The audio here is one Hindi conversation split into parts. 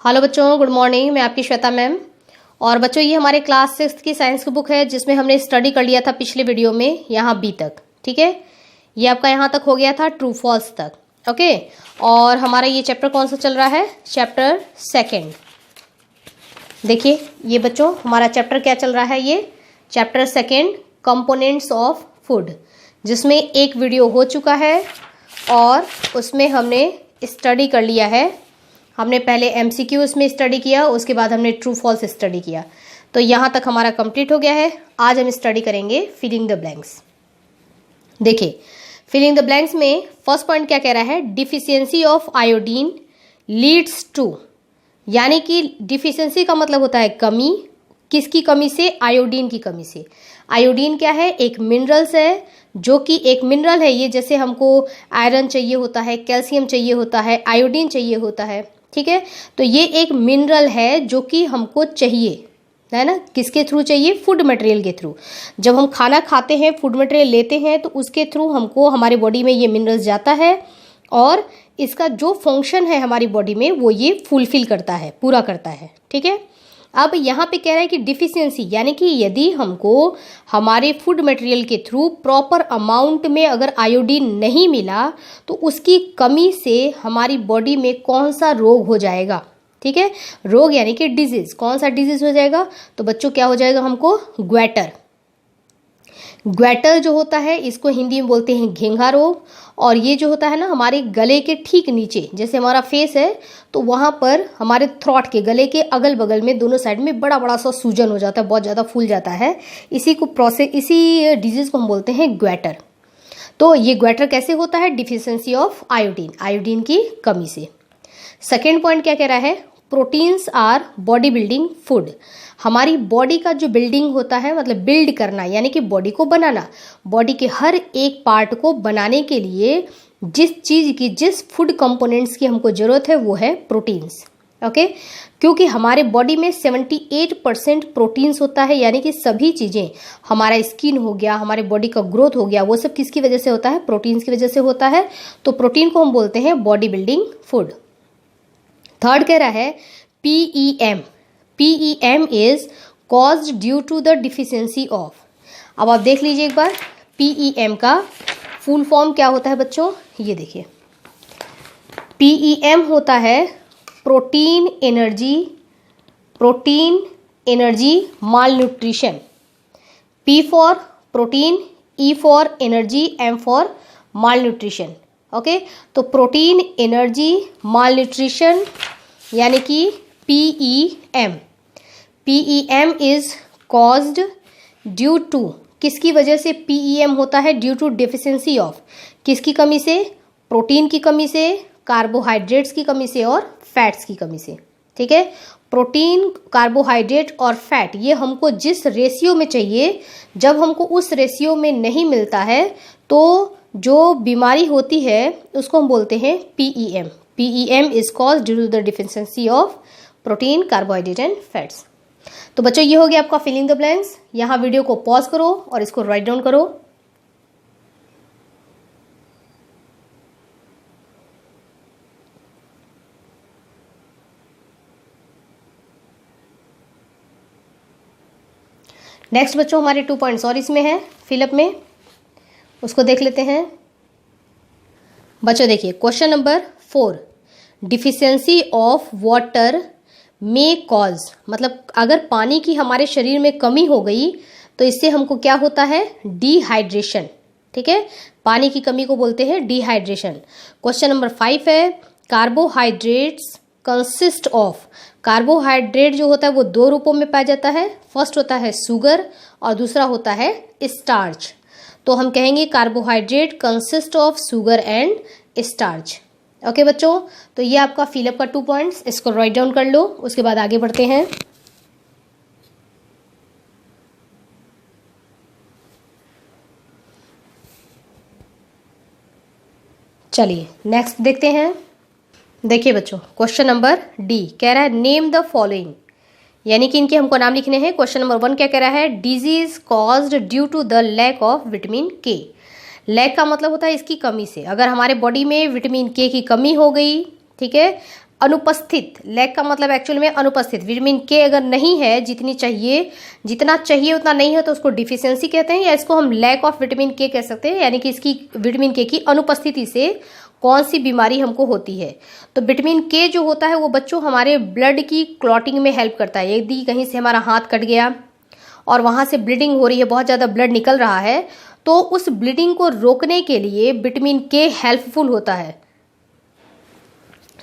हेलो बच्चों, गुड मॉर्निंग। मैं आपकी श्वेता मैम। और बच्चों, ये हमारे क्लास 6 की साइंस की बुक है जिसमें हमने स्टडी कर लिया था पिछले वीडियो में यहाँ बी तक। ठीक है, ये आपका यहाँ तक हो गया था ट्रू फॉल्स तक। ओके, और हमारा ये चैप्टर कौन सा चल रहा है? चैप्टर 2। देखिए ये बच्चों, हमारा चैप्टर क्या चल रहा है? ये चैप्टर 2 कंपोनेंट्स ऑफ फूड, जिसमें एक वीडियो हो चुका है और उसमें हमने स्टडी कर लिया है। हमने पहले MCQ उसमें स्टडी किया, उसके बाद हमने ट्रू फॉल्स स्टडी किया। तो यहाँ तक हमारा कंप्लीट हो गया है। आज हम स्टडी करेंगे फिलिंग द ब्लैंक्स। देखिए, फिलिंग द ब्लैंक्स में फर्स्ट पॉइंट क्या कह रहा है? Deficiency of iodine leads to, यानी कि डिफिशियंसी का मतलब होता है कमी। किसकी कमी से? आयोडीन की कमी से। आयोडीन क्या है? एक मिनरल्स है, जो कि एक मिनरल है। ये जैसे हमको आयरन चाहिए होता है, कैल्शियम चाहिए होता है, आयोडीन चाहिए होता है। ठीक है, तो ये एक मिनरल है जो कि हमको चाहिए, है ना। किसके थ्रू चाहिए? फूड मटेरियल के थ्रू। जब हम खाना खाते हैं, फूड मटेरियल लेते हैं, तो उसके थ्रू हमको हमारे बॉडी में ये मिनरल्स जाता है और इसका जो फंक्शन है हमारी बॉडी में वो ये फुलफिल करता है, पूरा करता है। ठीक है, अब यहाँ पे कह रहा है कि डिफिशियंसी, यानी कि यदि हमको हमारे फूड मटेरियल के थ्रू प्रॉपर अमाउंट में अगर आयोडीन नहीं मिला, तो उसकी कमी से हमारी बॉडी में कौन सा रोग हो जाएगा? ठीक है, रोग यानी कि डिजीज। कौन सा डिजीज हो जाएगा? तो बच्चों क्या हो जाएगा हमको? ग्वैटर। ग्वैटर जो होता है, इसको हिंदी में बोलते हैं घेंघा रोग। और ये जो होता है ना, हमारे गले के ठीक नीचे, जैसे हमारा फेस है तो वहाँ पर हमारे थ्रोट के, गले के अगल बगल में दोनों साइड में बड़ा बड़ा सा सूजन हो जाता है, बहुत ज़्यादा फूल जाता है। इसी डिजीज़ को हम बोलते हैं ग्वैटर। तो ये ग्वैटर कैसे होता है? डिफिशियंसी ऑफ आयोडीन, आयोडीन की कमी से। सेकेंड पॉइंट क्या कह रहा है? Proteins our body building food. हमारी बॉडी का जो बिल्डिंग होता है, मतलब बिल्ड करना, यानी कि बॉडी को बनाना, बॉडी के हर एक पार्ट को बनाने के लिए जिस चीज़ की, जिस फूड कंपोनेंट्स की हमको ज़रूरत है वो है प्रोटीन्स। ओके, क्योंकि हमारे बॉडी में 78% प्रोटीन्स होता है, यानी कि सभी चीज़ें, हमारा स्किन हो गया, हमारे बॉडी का ग्रोथ हो गया, वो सब किसकी वजह से होता है? प्रोटीन्स की वजह से होता है। तो प्रोटीन को हम बोलते हैं बॉडी बिल्डिंग फूड। थर्ड कह रहा है PEM। PEM is caused due to the deficiency of. अब आप देख लीजिए एक बार, PEM का फुल फॉर्म क्या होता है बच्चों? ये देखिए, PEM होता है protein energy malnutrition. P for protein, E for energy, M for malnutrition. Okay, तो प्रोटीन एनर्जी माल न्यूट्रिशन यानी कि PEM। PEM is caused due to, किसकी वजह से PEM होता है? ड्यू टू डिफिशियंसी ऑफ, किसकी कमी से? प्रोटीन की कमी से, कार्बोहाइड्रेट्स की कमी से और फैट्स की कमी से। ठीक है, प्रोटीन, कार्बोहाइड्रेट और फैट, ये हमको जिस रेशियो में चाहिए, जब हमको उस रेशियो में नहीं मिलता है तो जो बीमारी होती है उसको हम बोलते हैं PEM। PEM is caused due to the deficiency of protein, carbohydrate and fats. तो बच्चों, ये हो गया आपका फिलिंग द ब्लैंक्स। यहाँ वीडियो को पॉज करो और इसको राइट डाउन करो। नेक्स्ट बच्चों, हमारे 2 पॉइंट्स और इसमें है फिलअप में, उसको देख लेते हैं। बच्चों देखिए, question number 4, deficiency of water में कॉज, मतलब अगर पानी की हमारे शरीर में कमी हो गई तो इससे हमको क्या होता है? डिहाइड्रेशन। ठीक है, पानी की कमी को बोलते हैं डिहाइड्रेशन। क्वेश्चन नंबर 5 है, कार्बोहाइड्रेट्स कंसिस्ट ऑफ। कार्बोहाइड्रेट जो होता है वो 2 रूपों में पाया जाता है। फर्स्ट होता है शुगर और दूसरा होता है स्टार्च। तो हम कहेंगे carbohydrate consist of sugar and starch. Okay बच्चों, तो ये आपका फिलअप का 2 पॉइंट्स, इसको राइट डाउन कर लो, उसके बाद आगे बढ़ते हैं। चलिए नेक्स्ट देखते हैं। देखिए बच्चों, क्वेश्चन नंबर D कह रहा है नेम द फॉलोइंग, यानी कि इनके हमको नाम लिखने हैं। क्वेश्चन नंबर 1 क्या कह रहा है? Disease caused due to the lack of vitamin K। Lack का मतलब होता है इसकी कमी से। अगर हमारे बॉडी में विटामिन K की कमी हो गई, ठीक है, अनुपस्थित, लैक का मतलब एक्चुअल में अनुपस्थित, विटामिन के अगर नहीं है जितना चाहिए उतना नहीं है तो उसको डिफिशियंसी कहते हैं, या इसको हम लैक ऑफ विटामिन के कह सकते हैं, यानी कि इसकी विटामिन के की अनुपस्थिति से कौन सी बीमारी हमको होती है। तो विटामिन के जो होता है वो बच्चों हमारे ब्लड की क्लॉटिंग में हेल्प करता है। यदि कहीं से हमारा हाथ कट गया और वहाँ से ब्लीडिंग हो रही है, बहुत ज़्यादा ब्लड निकल रहा है, तो उस ब्लीडिंग को रोकने के लिए विटामिन के हेल्पफुल होता है।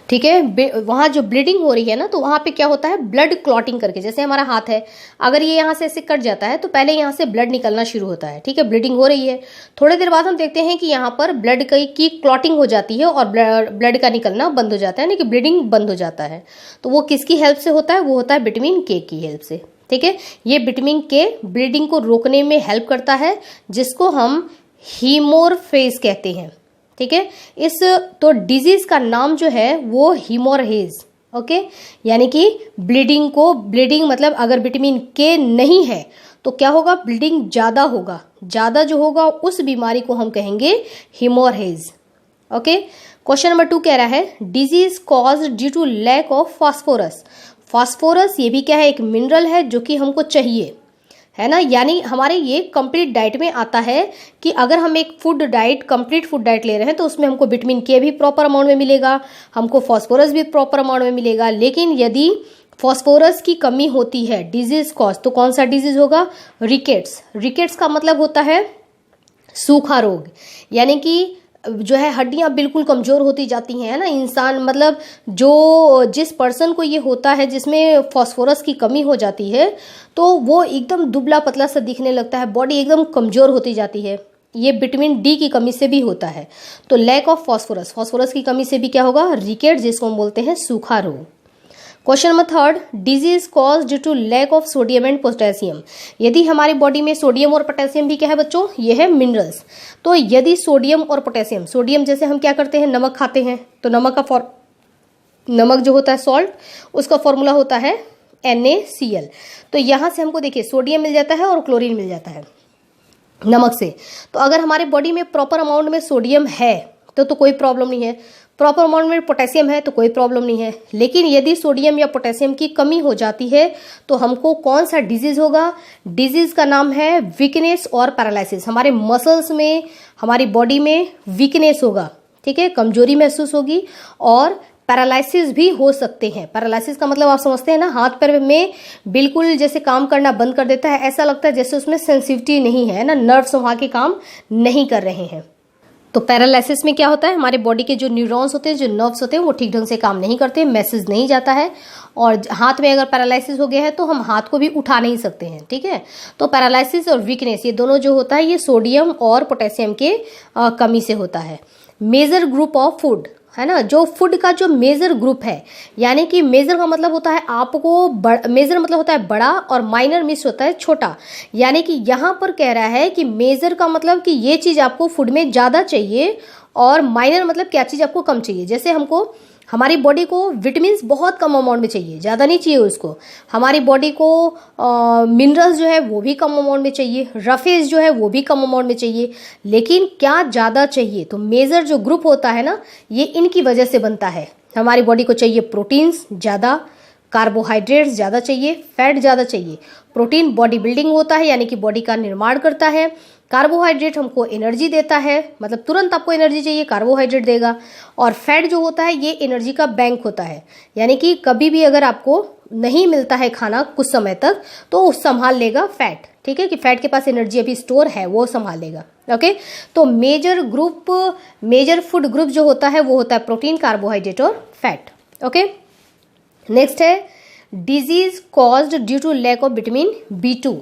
ठीक है, वहाँ जो ब्लीडिंग हो रही है ना, तो वहाँ पे क्या होता है, ब्लड क्लॉटिंग करके, जैसे हमारा हाथ है, अगर ये यहाँ से ऐसे कट जाता है तो पहले यहाँ से ब्लड निकलना शुरू होता है। ठीक है, ब्लीडिंग हो रही है, थोड़ी देर बाद हम देखते हैं कि यहाँ पर ब्लड की क्लॉटिंग हो जाती है और ब्लड का निकलना बंद हो जाता है, यानी कि ब्लीडिंग बंद हो जाता है। तो वो किसकी हेल्प से होता है, वो होता है विटामिन के की हेल्प से। ठीक है, ये विटामिन के ब्लीडिंग को रोकने में हेल्प करता है, जिसको हम हीमोरफेज कहते हैं। ठीक है, इस तो डिजीज का नाम जो है वो हीमोरहेज। ओके, यानी कि ब्लीडिंग मतलब अगर विटामिन के नहीं है तो क्या होगा, ब्लीडिंग ज़्यादा होगा, ज़्यादा जो होगा उस बीमारी को हम कहेंगे हीमोरहेज। ओके, क्वेश्चन नंबर 2 कह रहा है disease cause due to lack of phosphorus. Phosphorus ये भी क्या है, एक मिनरल है जो कि हमको चाहिए, है ना, यानी हमारे ये कंप्लीट डाइट में आता है कि अगर हम एक कंप्लीट फूड डाइट ले रहे हैं तो उसमें हमको विटामिन के भी प्रॉपर अमाउंट में मिलेगा, हमको फास्फोरस भी प्रॉपर अमाउंट में मिलेगा। लेकिन यदि फास्फोरस की कमी होती है डिजीज कॉज, तो कौन सा डिजीज होगा, रिकेट्स का मतलब होता है सूखा रोग, यानी कि जो है हड्डियां बिल्कुल कमजोर होती जाती हैं, है ना, इंसान मतलब जिस पर्सन को ये होता है जिसमें फास्फोरस की कमी हो जाती है तो वो एकदम दुबला पतला सा दिखने लगता है, बॉडी एकदम कमजोर होती जाती है। ये विटामिन डी की कमी से भी होता है। तो लैक ऑफ फास्फोरस की कमी से भी क्या होगा, रिकेट, जिसको हम बोलते हैं सूखा रोग। Question number 3 disease cause due to lack of sodium and potassium. यदि हमारी बॉडी में सोडियम और पोटेशियम भी क्या है बच्चों, ये है मिनरल्स। तो यदि सोडियम और पोटेशियम, सोडियम जैसे हम क्या करते हैं, नमक खाते हैं, तो नमक जो होता है सॉल्ट, उसका फॉर्मूला होता है NaCl। तो यहाँ से हमको देखिए सोडियम मिल जाता है और क्लोरीन मिल जाता है नमक से। तो अगर हमारे बॉडी में प्रॉपर अमाउंट में सोडियम है तो कोई प्रॉब्लम नहीं है, प्रॉपर अमाउंट में पोटेशियम है तो कोई प्रॉब्लम नहीं है। लेकिन यदि सोडियम या पोटेशियम की कमी हो जाती है तो हमको कौन सा डिजीज होगा, डिजीज का नाम है वीकनेस और पैरालिसिस। हमारे मसल्स में, हमारी बॉडी में वीकनेस होगा, ठीक है, कमजोरी महसूस होगी और पैरालिसिस भी हो सकते हैं। पैरालिसिस का मतलब आप समझते हैं ना, हाथ पैर में बिल्कुल जैसे काम करना बंद कर देता है, ऐसा लगता है जैसे उसमें सेंसिटिविटी नहीं है ना, नर्व्स वहाँ के काम नहीं कर रहे हैं। तो पैरालिसिस में क्या होता है, हमारे बॉडी के जो न्यूरॉन्स होते हैं, जो नर्व्स होते हैं, वो ठीक ढंग से काम नहीं करते, मैसेज नहीं जाता है, और हाथ में अगर पैरालिसिस हो गया है तो हम हाथ को भी उठा नहीं सकते हैं। ठीक है, तो पैरालिसिस और वीकनेस ये दोनों जो होता है ये सोडियम और पोटेशियम के कमी से होता है। मेजर ग्रुप ऑफ फूड, है ना, जो फूड का जो मेजर ग्रुप है, यानी कि मेजर का मतलब होता है आपको मेजर मतलब होता है बड़ा और माइनर मिस होता है छोटा। यानी कि यहाँ पर कह रहा है कि मेजर का मतलब कि ये चीज़ आपको फूड में ज़्यादा चाहिए और माइनर मतलब क्या चीज़ आपको कम चाहिए। जैसे हमको हमारी बॉडी को विटामिन बहुत कम अमाउंट में चाहिए, ज़्यादा नहीं चाहिए उसको। हमारी बॉडी को मिनरल्स जो है वो भी कम अमाउंट में चाहिए, रफेज जो है वो भी कम अमाउंट में चाहिए। लेकिन क्या ज़्यादा चाहिए, तो मेजर जो ग्रुप होता है ना, ये इनकी वजह से बनता है। हमारी बॉडी को चाहिए प्रोटीन्स ज़्यादा, कार्बोहाइड्रेट्स ज़्यादा चाहिए, फैट ज़्यादा चाहिए। प्रोटीन बॉडी बिल्डिंग होता है, यानी कि बॉडी का निर्माण करता है। कार्बोहाइड्रेट हमको एनर्जी देता है, मतलब तुरंत आपको एनर्जी चाहिए, कार्बोहाइड्रेट देगा। और फैट जो होता है ये एनर्जी का बैंक होता है, यानी कि कभी भी अगर आपको नहीं मिलता है खाना कुछ समय तक तो संभाल लेगा फैट। ठीक है, कि फैट के पास एनर्जी अभी स्टोर है, वो संभाल लेगा। ओके, तो मेजर फूड ग्रुप जो होता है वो होता है प्रोटीन, कार्बोहाइड्रेट और फैट। ओके, नेक्स्ट है disease caused due to lack of vitamin B2।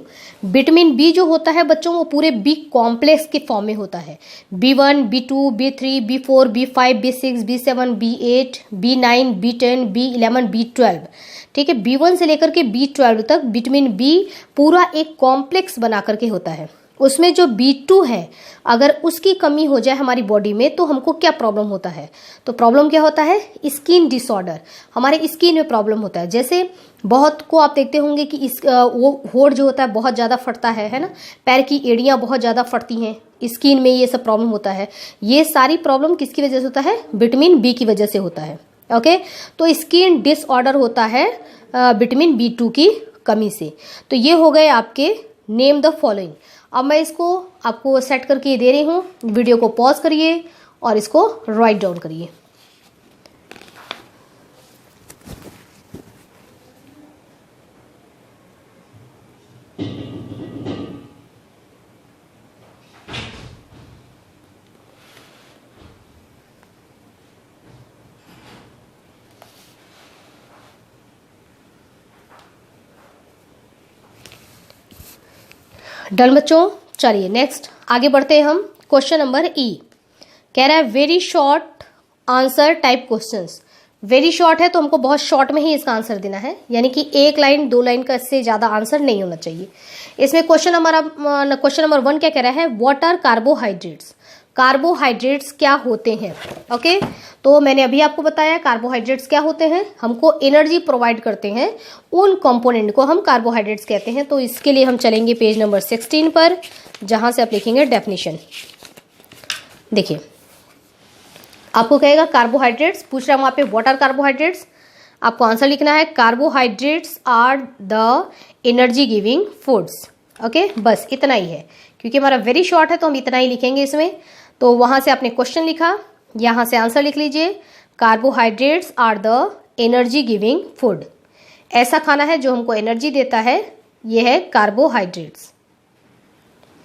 Vitamin B जो होता है बच्चों वो पूरे बी कॉम्प्लेक्स के फॉर्म में होता है। B1, B2, B3, B4, B5, B6, B7, B8, B9, B10, B11, B12। ठीक है, B1 से लेकर के B12 तक विटामिन बी पूरा एक कॉम्प्लेक्स बना करके होता है। उसमें जो B2 है अगर उसकी कमी हो जाए हमारी बॉडी में तो हमको क्या प्रॉब्लम होता है, तो प्रॉब्लम क्या होता है, स्किन डिसऑर्डर, हमारे स्किन में प्रॉब्लम होता है। जैसे बहुत को आप देखते होंगे कि वो होड़ जो होता है बहुत ज़्यादा फटता है ना, पैर की एड़ियाँ बहुत ज़्यादा फटती हैं, स्किन में ये सब प्रॉब्लम होता है। ये सारी प्रॉब्लम किसकी वजह से होता है, विटामिन बी की वजह से होता है। ओके, तो स्किन डिसऑर्डर होता है विटामिन B2 की कमी से। तो ये हो गए आपके नेम द फॉलोइंग। अब मैं इसको आपको सेट करके दे रही हूँ, वीडियो को पॉज करिए और इसको राइट डाउन करिए। डन बच्चों, चलिए नेक्स्ट आगे बढ़ते हैं हम। क्वेश्चन नंबर ई कह रहा है very short answer type questions. Very short है तो हमको बहुत शॉर्ट में ही इसका आंसर देना है, यानी कि 1 लाइन 2 लाइन का इससे ज्यादा आंसर नहीं होना चाहिए। इसमें क्वेश्चन नंबर 1 क्या कह रहा है, व्हाट आर कार्बोहाइड्रेट्स। कार्बोहाइड्रेट्स क्या होते हैं। ओके, तो मैंने अभी आपको बताया कार्बोहाइड्रेट्स क्या होते हैं, हमको एनर्जी प्रोवाइड करते हैं, उन कंपोनेंट को हम कार्बोहाइड्रेट्स कहते हैं। तो इसके लिए हम चलेंगे पेज नंबर 16 पर, जहां से आप लिखेंगे डेफिनेशन। देखिए आपको कहेगा कार्बोहाइड्रेट्स, पूछ रहा हूं वहां पे व्हाट आर कार्बोहाइड्रेट्स, आपको आंसर लिखना है carbohydrates are the energy giving foods. Okay, बस इतना ही है, क्योंकि हमारा वेरी शॉर्ट है तो हम इतना ही लिखेंगे इसमें। तो वहां से आपने क्वेश्चन लिखा, यहां से आंसर लिख लीजिए, carbohydrates are the energy giving food. ऐसा खाना है जो हमको एनर्जी देता है, यह है कार्बोहाइड्रेट्स।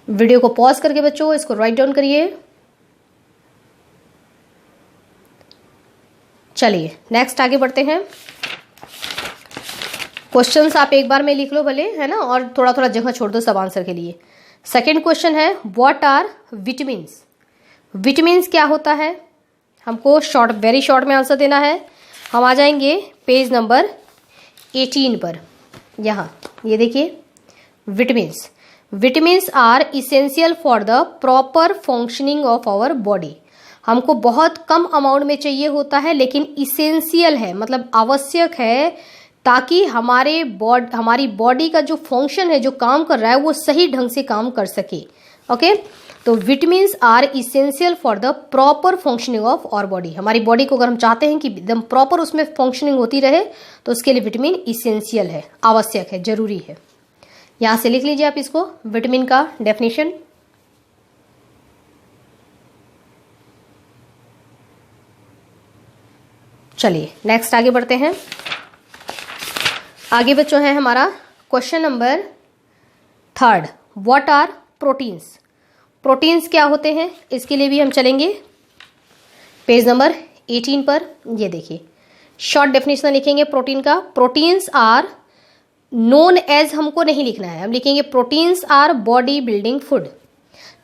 वीडियो को पॉज करके बच्चों इसको राइट डाउन करिए। चलिए नेक्स्ट आगे बढ़ते हैं। क्वेश्चंस आप एक बार में लिख लो भले, है ना, और थोड़ा थोड़ा जगह छोड़ दो सब आंसर के लिए। सेकंड क्वेश्चन है व्हाट आर विटामिन्स। विटामिन्स क्या होता है, हमको शॉर्ट वेरी शॉर्ट में आंसर देना है। हम आ जाएंगे पेज नंबर 18 पर। यहाँ ये देखिए vitamins. Vitamins are essential for the proper functioning of our body. हमको बहुत कम अमाउंट में चाहिए होता है, लेकिन इसेंशियल है, मतलब आवश्यक है, ताकि हमारी बॉडी का जो फंक्शन है, जो काम कर रहा है, वो सही ढंग से काम कर सके। ओके, तो vitamins are essential for the proper functioning of our body. हमारी बॉडी को अगर हम चाहते हैं कि एकदम प्रॉपर उसमें फंक्शनिंग होती रहे, तो उसके लिए विटामिन इसेंशियल है, आवश्यक है, जरूरी है। यहां से लिख लीजिए आप इसको, विटामिन का डेफिनेशन। चलिए नेक्स्ट आगे बढ़ते हैं। आगे बच्चों है हमारा question number 3, what are proteins. Proteins क्या होते हैं, इसके लिए भी हम चलेंगे पेज नंबर 18 पर। ये देखिए शॉर्ट डेफिनेशन लिखेंगे प्रोटीन का। प्रोटीन्स आर नोन एज, हमको नहीं लिखना है, हम लिखेंगे proteins our body building food.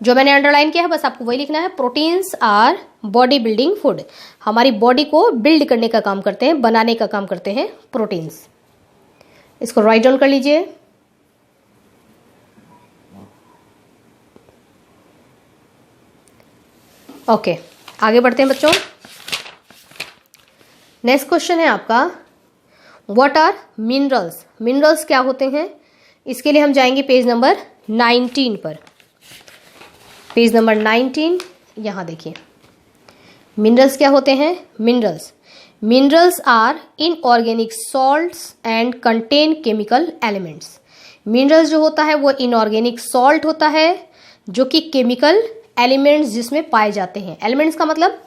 जो मैंने अंडरलाइन किया है बस आपको वही लिखना है, proteins our body building food. हमारी बॉडी को बिल्ड करने का काम करते हैं, बनाने का काम करते हैं प्रोटीन्स। इसको राइट डाउन कर लीजिए। ओके, आगे बढ़ते हैं बच्चों। नेक्स्ट क्वेश्चन है आपका व्हाट आर मिनरल्स। मिनरल्स क्या होते हैं, इसके लिए हम जाएंगे पेज नंबर 19 पर। पेज नंबर 19, यहां देखिए मिनरल्स क्या होते हैं। Minerals are inorganic salts and contain chemical elements. Minerals जो होता है वो इनऑर्गेनिक सॉल्ट होता है, जो कि केमिकल एलिमेंट्स जिसमें पाए जाते हैं। एलिमेंट्स का मतलब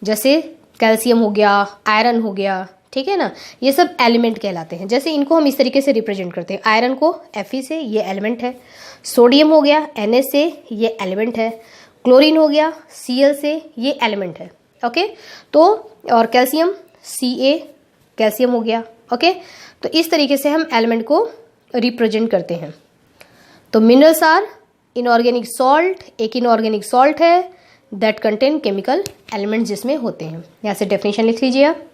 जैसे कैल्शियम हो गया, आयरन हो गया, ठीक है ना, ये सब एलिमेंट कहलाते हैं। जैसे इनको हम इस तरीके से रिप्रेजेंट करते हैं, आयरन को Fe से, ये एलिमेंट है। सोडियम हो गया Na से, ये एलिमेंट है। क्लोरीन हो गया Cl से, ये एलिमेंट है। ओके, तो और कैल्शियम Ca, कैल्शियम हो गया। ओके, तो इस तरीके से हम एलिमेंट को रिप्रेजेंट करते हैं। तो मिनरल्स आर इनऑर्गेनिक सॉल्ट, एक इनऑर्गेनिक सॉल्ट है दैट कंटेन केमिकल एलिमेंट्स जिसमें होते हैं। यहाँ से डेफिनेशन लिख लीजिए आप।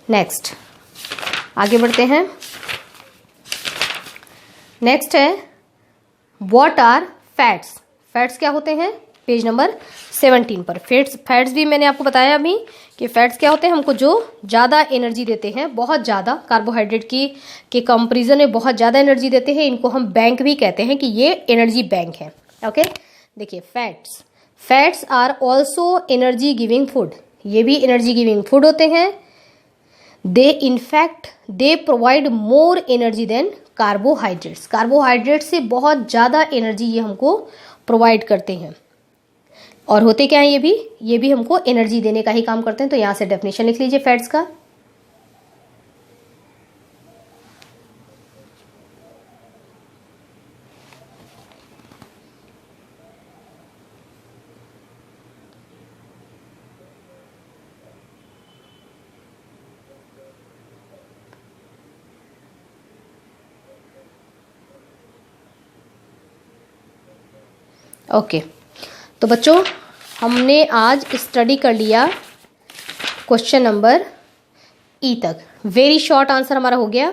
नेक्स्ट आगे बढ़ते हैं। नेक्स्ट है व्हाट आर फैट्स। फैट्स क्या होते हैं, पेज नंबर 17 पर। फैट्स भी मैंने आपको बताया अभी कि फैट्स क्या होते हैं, हमको जो ज़्यादा एनर्जी देते हैं, बहुत ज़्यादा कार्बोहाइड्रेट के कंपेरिजन में बहुत ज़्यादा एनर्जी देते हैं, इनको हम बैंक भी कहते हैं कि ये एनर्जी बैंक है। ओके, देखिए fats are also energy giving food, ये भी एनर्जी गिविंग फूड होते हैं। They provide more energy than carbohydrates, carbohydrate से बहुत ज़्यादा एनर्जी ये हमको प्रोवाइड करते हैं। और होते क्या हैं ये भी हमको एनर्जी देने का ही काम करते हैं। तो यहाँ से डेफिनेशन लिख लीजिए फैट्स का। ओके, तो बच्चों हमने आज स्टडी कर लिया क्वेश्चन नंबर ई तक। वेरी शॉर्ट आंसर हमारा हो गया।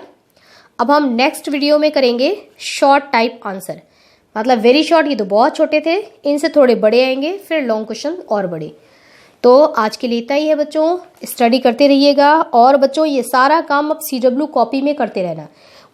अब हम नेक्स्ट वीडियो में करेंगे शॉर्ट टाइप आंसर, मतलब वेरी शॉर्ट, ये तो बहुत छोटे थे, इनसे थोड़े बड़े आएंगे, फिर लॉन्ग क्वेश्चन और बड़े। तो आज के लिए इतना ही है बच्चों, स्टडी करते रहिएगा। और बच्चों ये सारा काम अब CW कॉपी में करते रहना।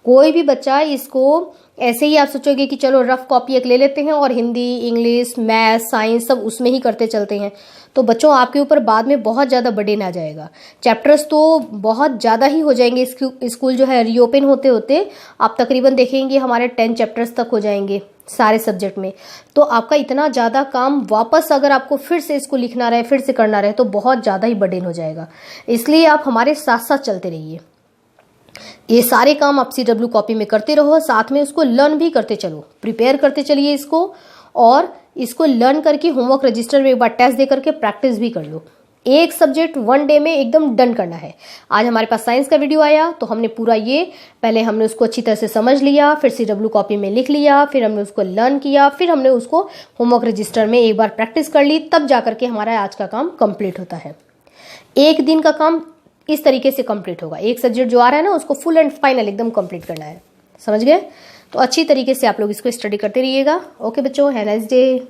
कोई भी बच्चा इसको ऐसे ही आप सोचोगे कि चलो रफ कॉपी एक ले लेते हैं और हिंदी, इंग्लिश, मैथ, साइंस सब उसमें ही करते चलते हैं, तो बच्चों आपके ऊपर बाद में बहुत ज़्यादा बर्डन आ जाएगा। चैप्टर्स तो बहुत ज़्यादा ही हो जाएंगे। स्कूल जो है रीओपन होते होते आप तकरीबन देखेंगे हमारे 10 चैप्टर्स तक हो जाएंगे सारे सब्जेक्ट में। तो आपका इतना ज़्यादा काम वापस अगर आपको फिर से इसको लिखना रहे, फिर से करना रहे, तो बहुत ज़्यादा ही बर्डन हो जाएगा। इसलिए आप हमारे साथ साथ चलते रहिए। ये सारे काम आप CW कॉपी में करते रहो, साथ में उसको लर्न भी करते चलो, प्रिपेयर करते चलिए इसको। और इसको लर्न करके होमवर्क रजिस्टर में एक बार टेस्ट दे करके प्रैक्टिस भी कर लो। एक सब्जेक्ट 1 डे में एकदम डन करना है। आज हमारे पास साइंस का वीडियो आया तो हमने पूरा ये पहले हमने उसको अच्छी तरह से समझ लिया, फिर CW कॉपी में लिख लिया, फिर हमने उसको लर्न किया, फिर हमने उसको होमवर्क रजिस्टर में एक बार प्रैक्टिस कर ली, तब जा करके हमारा आज का काम कंप्लीट होता है। एक दिन का काम इस तरीके से कंप्लीट होगा। एक सब्जेक्ट जो आ रहा है ना उसको फुल एंड फाइनल एकदम कंप्लीट करना है। समझ गए? तो अच्छी तरीके से आप लोग इसको स्टडी करते रहिएगा। ओके बच्चों, हैव अ नाइस डे।